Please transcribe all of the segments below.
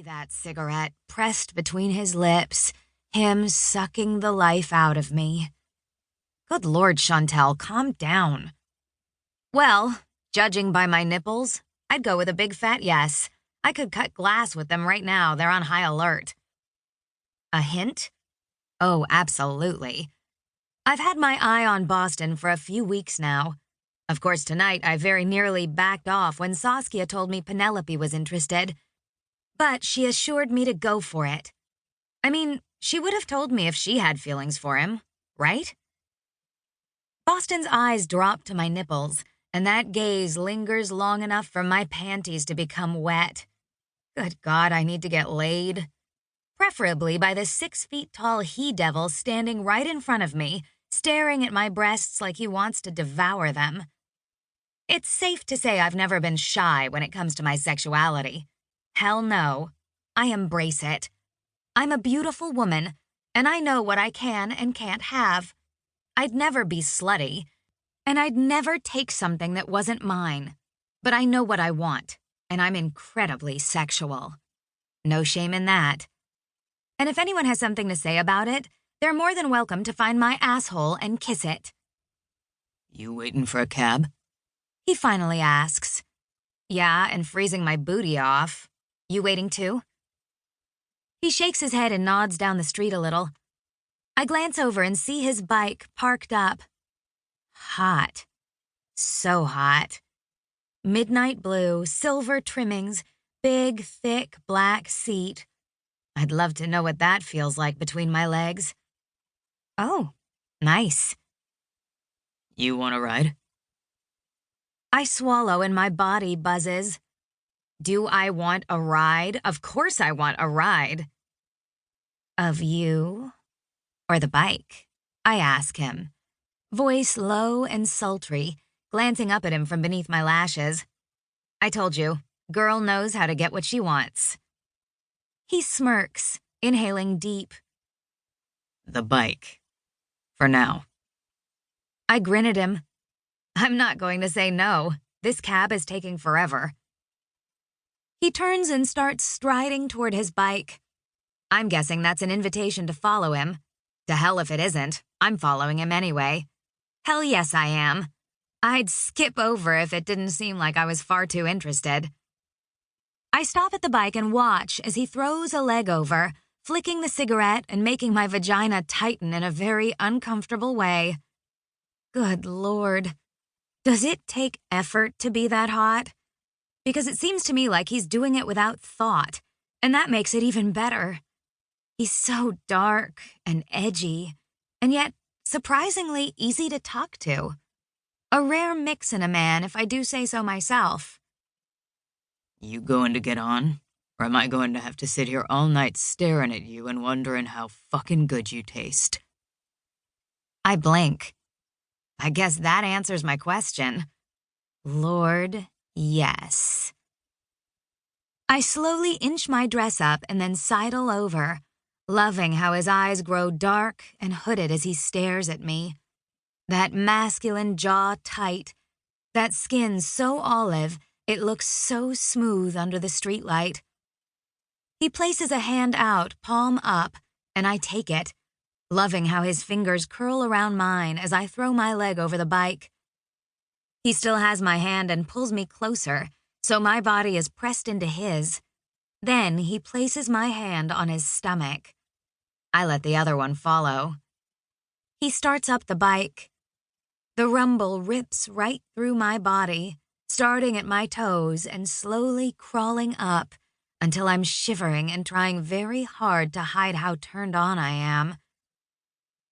that cigarette pressed between his lips, him sucking the life out of me. Good Lord, Chantel, calm down. Well, judging by my nipples, I'd go with a big fat yes. I could cut glass with them right now. They're on high alert. A hint? Oh, absolutely. I've had my eye on Boston for a few weeks now. Of course, tonight I very nearly backed off when Saskia told me Penelope was interested. But she assured me to go for it. I mean, she would have told me if she had feelings for him, right? Boston's eyes drop to my nipples, and that gaze lingers long enough for my panties to become wet. Good God, I need to get laid. Preferably by the 6-feet-tall he-devil standing right in front of me, staring at my breasts like he wants to devour them. It's safe to say I've never been shy when it comes to my sexuality. Hell no. I embrace it. I'm a beautiful woman, and I know what I can and can't have. I'd never be slutty, and I'd never take something that wasn't mine. But I know what I want, and I'm incredibly sexual. No shame in that. And if anyone has something to say about it, they're more than welcome to find my asshole and kiss it. You waiting for a cab? He finally asks. Yeah, and freezing my booty off. You waiting too? He shakes his head and nods down the street a little. I glance over and see his bike parked up. Hot. So hot. Midnight blue, silver trimmings, big, thick, black seat. I'd love to know what that feels like between my legs. Oh, nice. You want a ride? I swallow and my body buzzes. Do I want a ride? Of course I want a ride. Of you? Or the bike? I ask him, voice low and sultry, glancing up at him from beneath my lashes. I told you, girl knows how to get what she wants. He smirks, inhaling deep. The bike. For now. I grin at him. I'm not going to say no. This cab is taking forever. He turns and starts striding toward his bike. I'm guessing that's an invitation to follow him. To hell if it isn't. I'm following him anyway. Hell yes, I am. I'd skip over if it didn't seem like I was far too interested. I stop at the bike and watch as he throws a leg over, flicking the cigarette and making my vagina tighten in a very uncomfortable way. Good Lord. Does it take effort to be that hot? Because it seems to me like he's doing it without thought, and that makes it even better. He's so dark and edgy, and yet surprisingly easy to talk to. A rare mix in a man, if I do say so myself. You going to get on? Or am I going to have to sit here all night staring at you and wondering how fucking good you taste? I blink. I guess that answers my question. Lord, yes. I slowly inch my dress up and then sidle over, loving how his eyes grow dark and hooded as he stares at me. That masculine jaw tight, that skin so olive, it looks so smooth under the streetlight. He places a hand out, palm up, and I take it, loving how his fingers curl around mine as I throw my leg over the bike. He still has my hand and pulls me closer, so my body is pressed into his. Then he places my hand on his stomach. I let the other one follow. He starts up the bike. The rumble rips right through my body, starting at my toes and slowly crawling up until I'm shivering and trying very hard to hide how turned on I am.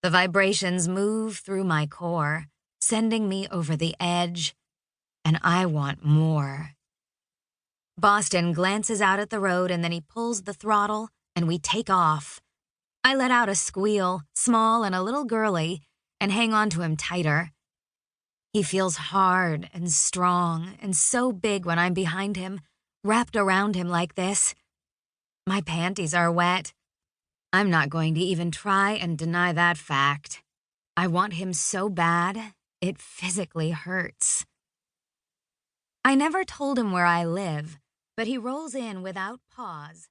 The vibrations move through my core, sending me over the edge, and I want more. Boston glances out at the road and then he pulls the throttle and we take off. I let out a squeal, small and a little girly, and hang on to him tighter. He feels hard and strong and so big when I'm behind him, wrapped around him like this. My panties are wet. I'm not going to even try and deny that fact. I want him so bad, it physically hurts. I never told him where I live, but he rolls in without pause.